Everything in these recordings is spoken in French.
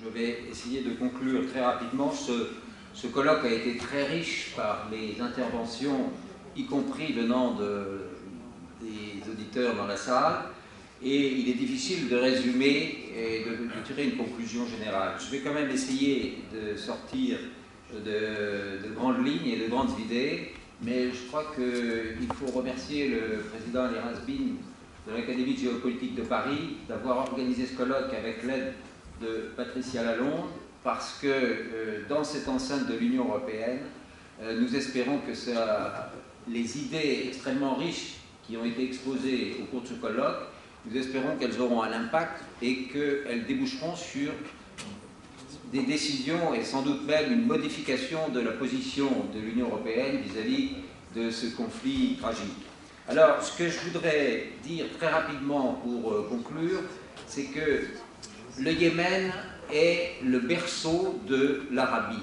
Je vais essayer de conclure très rapidement. Ce colloque a été très riche par les interventions, y compris venant des auditeurs dans la salle, et il est difficile de résumer et de tirer une conclusion générale. Je vais quand même essayer de sortir de grandes lignes et de grandes idées, mais je crois qu'il faut remercier le président Ali Razbin de l'Académie de géopolitique de Paris d'avoir organisé ce colloque avec l'aide de Patricia Lalonde, parce que dans cette enceinte de l'Union européenne, nous espérons que les idées extrêmement riches qui ont été exposées au cours de ce colloque, nous espérons qu'elles auront un impact et qu'elles déboucheront sur des décisions et sans doute même une modification de la position de l'Union européenne vis-à-vis de ce conflit tragique. Alors, ce que je voudrais dire très rapidement pour conclure, c'est que le Yémen est le berceau de l'Arabie.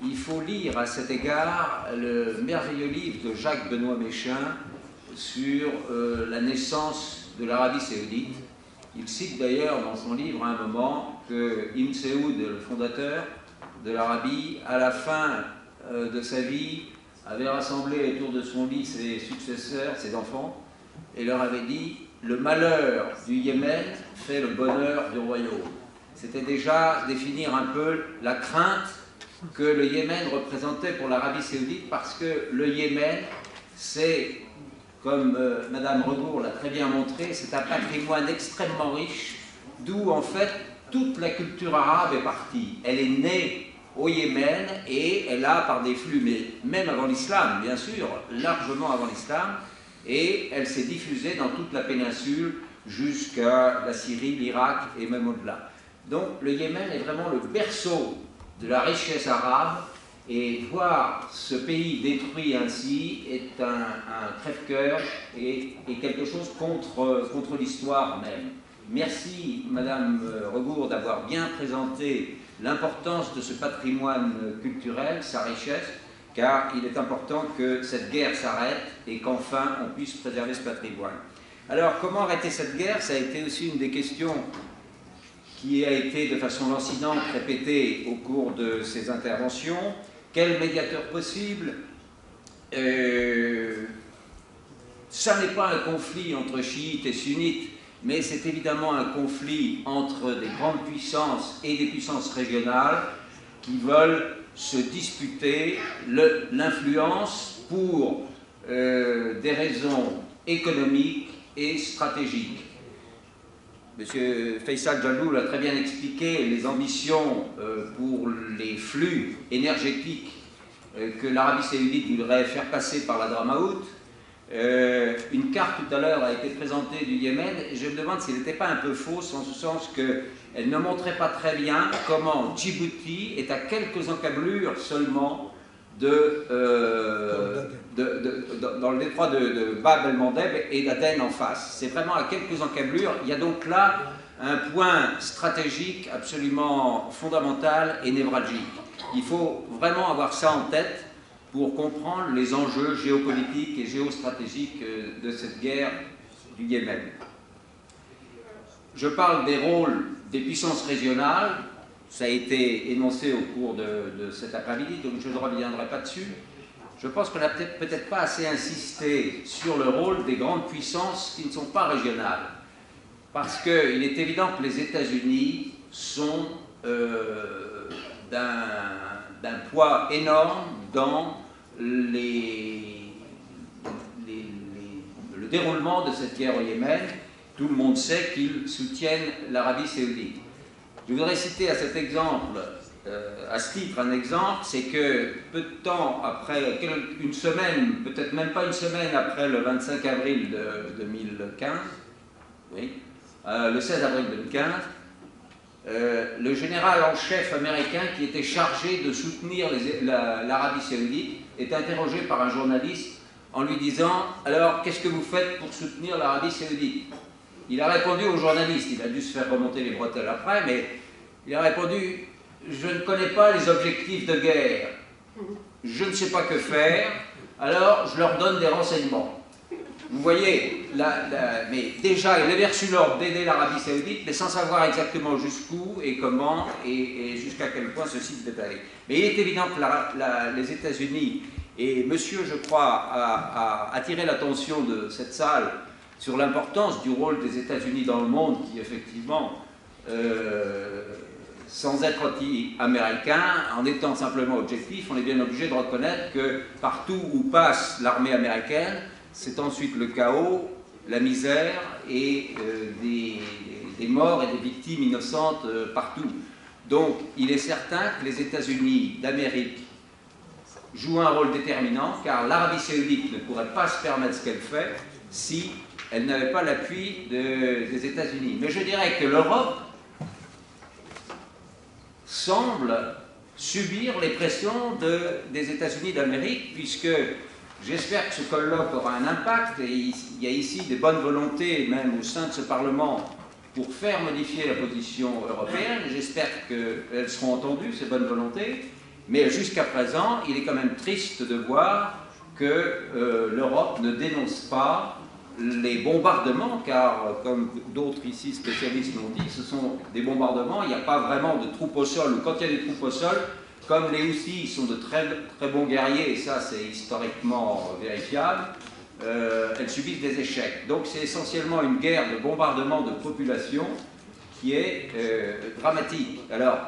Il faut lire à cet égard le merveilleux livre de Jacques Benoît Méchain sur la naissance de l'Arabie saoudite. Il cite d'ailleurs dans son livre à un moment que Ibn Saoud, le fondateur de l'Arabie, à la fin de sa vie, avait rassemblé autour de son lit ses successeurs, ses enfants, et leur avait dit « Le malheur du Yémen fait le bonheur du royaume ». C'était déjà définir un peu la crainte que le Yémen représentait pour l'Arabie saoudite, parce que le Yémen, c'est, comme Madame Rebourg l'a très bien montré, c'est un patrimoine extrêmement riche, d'où en fait toute la culture arabe est partie. Elle est née au Yémen et elle a, par des flux, mais même avant l'islam, bien sûr, largement avant l'islam, et elle s'est diffusée dans toute la péninsule jusqu'à la Syrie, l'Irak et même au-delà. Donc le Yémen est vraiment le berceau de la richesse arabe, et voir ce pays détruit ainsi est un crève-cœur et quelque chose contre l'histoire même. Merci Madame Rebourg d'avoir bien présenté l'importance de ce patrimoine culturel, sa richesse, car il est important que cette guerre s'arrête et qu'enfin on puisse préserver ce patrimoine. Alors comment arrêter cette guerre? Ça a été aussi une des questions qui a été de façon lancinante répétée au cours de ces interventions. Quel médiateur possible? Ça n'est pas un conflit entre chiites et sunnites, mais c'est évidemment un conflit entre des grandes puissances et des puissances régionales qui veulent se disputer l'influence pour des raisons économiques et stratégiques. Monsieur Faisal Jalloul l'a très bien expliqué, les ambitions pour les flux énergétiques que l'Arabie saoudite voudrait faire passer par la Dramaout. Une carte tout à l'heure a été présentée du Yémen, et je me demande s'il n'était pas un peu fausse, en ce sens qu'elle ne montrait pas très bien comment Djibouti est à quelques encablures seulement dans le détroit de Bab el-Mandeb et d'Aden en face. C'est vraiment à quelques encablures. Il y a donc là un point stratégique absolument fondamental et névralgique. Il faut vraiment avoir ça en tête pour comprendre les enjeux géopolitiques et géostratégiques de cette guerre du Yémen. Je parle des rôles des puissances régionales. Ça a été énoncé au cours de cet après-midi, donc je ne reviendrai pas dessus. Je pense qu'on n'a peut-être pas assez insisté sur le rôle des grandes puissances qui ne sont pas régionales. Parce qu'il est évident que les États-Unis sont d'un poids énorme dans le déroulement de cette guerre au Yémen. Tout le monde sait qu'ils soutiennent l'Arabie saoudite. Je voudrais citer à cet exemple, à ce titre, un exemple, c'est que peu de temps après, une semaine, peut-être même pas une semaine après le 25 avril 2015, oui, le 16 avril 2015, le général en chef américain qui était chargé de soutenir l'Arabie saoudite est interrogé par un journaliste en lui disant « Alors, qu'est-ce que vous faites pour soutenir l'Arabie saoudite ?» Il a répondu au journaliste, il a dû se faire remonter les bretelles après, mais il a répondu « Je ne connais pas les objectifs de guerre, je ne sais pas que faire, alors je leur donne des renseignements. » vous voyez, mais déjà, il avait reçu l'ordre d'aider l'Arabie Saoudite, mais sans savoir exactement jusqu'où et comment et jusqu'à quel point ceci devait aller. Mais il est évident que les États-Unis, et monsieur, je crois, a attiré l'attention de cette salle sur l'importance du rôle des États-Unis dans le monde, qui effectivement, sans être anti-américain, en étant simplement objectif, on est bien obligé de reconnaître que partout où passe l'armée américaine, c'est ensuite le chaos, la misère et des morts et des victimes innocentes partout. Donc, il est certain que les États-Unis d'Amérique jouent un rôle déterminant, car l'Arabie Saoudite ne pourrait pas se permettre ce qu'elle fait si elle n'avait pas l'appui des États-Unis. Mais je dirais que l'Europe semble subir les pressions des États-Unis d'Amérique, puisque j'espère que ce colloque aura un impact, et il y a ici des bonnes volontés, même au sein de ce Parlement, pour faire modifier la position européenne. J'espère qu'elles seront entendues, ces bonnes volontés, mais jusqu'à présent, il est quand même triste de voir que l'Europe ne dénonce pas les bombardements, car comme d'autres ici spécialistes l'ont dit, ce sont des bombardements, il n'y a pas vraiment de troupes au sol, ou quand il y a des troupes au sol, comme les Houthis sont de très bons guerriers, et ça c'est historiquement vérifiable, elles subissent des échecs. Donc c'est essentiellement une guerre de bombardement de population qui est dramatique. Alors,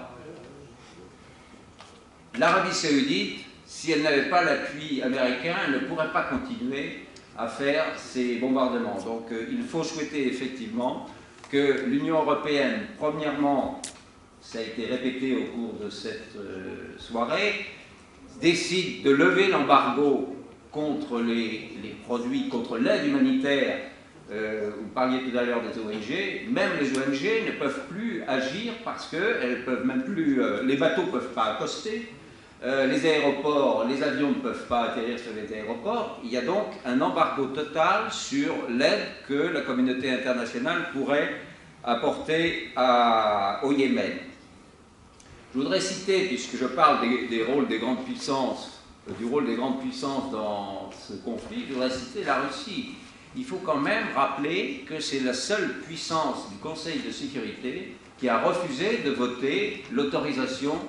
l'Arabie Saoudite, si elle n'avait pas l'appui américain, elle ne pourrait pas continuer à faire ces bombardements. Donc il faut souhaiter effectivement que l'Union européenne, premièrement, ça a été répété au cours de cette soirée, décide de lever l'embargo contre les produits, contre l'aide humanitaire. Vous parliez tout à l'heure des ONG, même les ONG ne peuvent plus agir parce que peuvent même plus, les bateaux ne peuvent pas accoster, les aéroports, les avions ne peuvent pas atterrir sur les aéroports. Il y a donc un embargo total sur l'aide que la communauté internationale pourrait apporter au Yémen. Je voudrais citer, puisque je parle des rôles des grandes puissances, du rôle des grandes puissances dans ce conflit, je voudrais citer la Russie. Il faut quand même rappeler que c'est la seule puissance du Conseil de sécurité qui a refusé de voter l'autorisation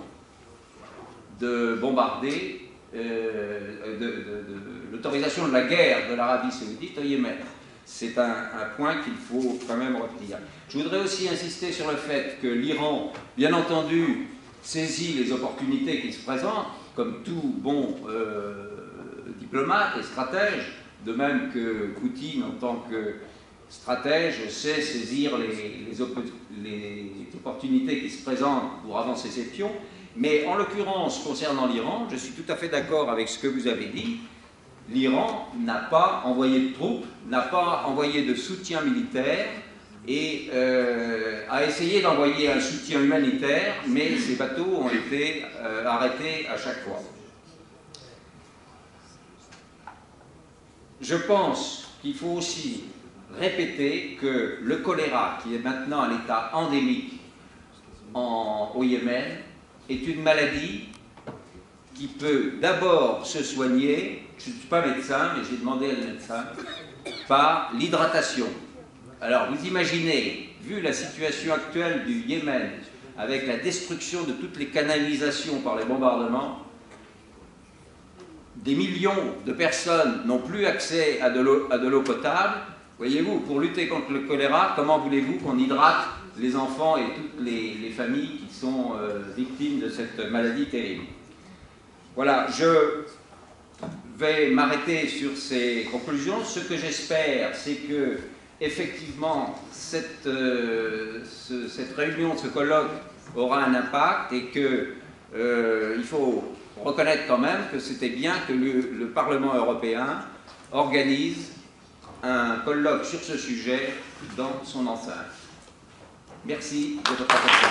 de bombarder, l'autorisation de la guerre de l'Arabie Saoudite au Yémen. C'est un point qu'il faut quand même retenir. Je voudrais aussi insister sur le fait que l'Iran, bien entendu, saisit les opportunités qui se présentent, comme tout bon diplomate et stratège, de même que Poutine, en tant que stratège, sait saisir les opportunités qui se présentent pour avancer ses pions. Mais en l'occurrence, concernant l'Iran, je suis tout à fait d'accord avec ce que vous avez dit. L'Iran n'a pas envoyé de troupes, n'a pas envoyé de soutien militaire et a essayé d'envoyer un soutien humanitaire, mais ces bateaux ont été arrêtés à chaque fois. Je pense qu'il faut aussi répéter que le choléra, qui est maintenant à l'état endémique au Yémen, est une maladie qui peut d'abord se soigner, je ne suis pas médecin, mais j'ai demandé à le médecin, par l'hydratation. Alors vous imaginez, vu la situation actuelle du Yémen, avec la destruction de toutes les canalisations par les bombardements, des millions de personnes n'ont plus accès à de l'eau potable. Voyez-vous, pour lutter contre le choléra, comment voulez-vous qu'on hydrate les enfants et toutes les familles qui sont victimes de cette maladie terrible? Voilà, je vais m'arrêter sur ces conclusions. Ce que j'espère, c'est que, effectivement, cette réunion, ce colloque aura un impact et qu'il faut reconnaître quand même que c'était bien que le Parlement européen organise un colloque sur ce sujet dans son enceinte. Merci de votre attention.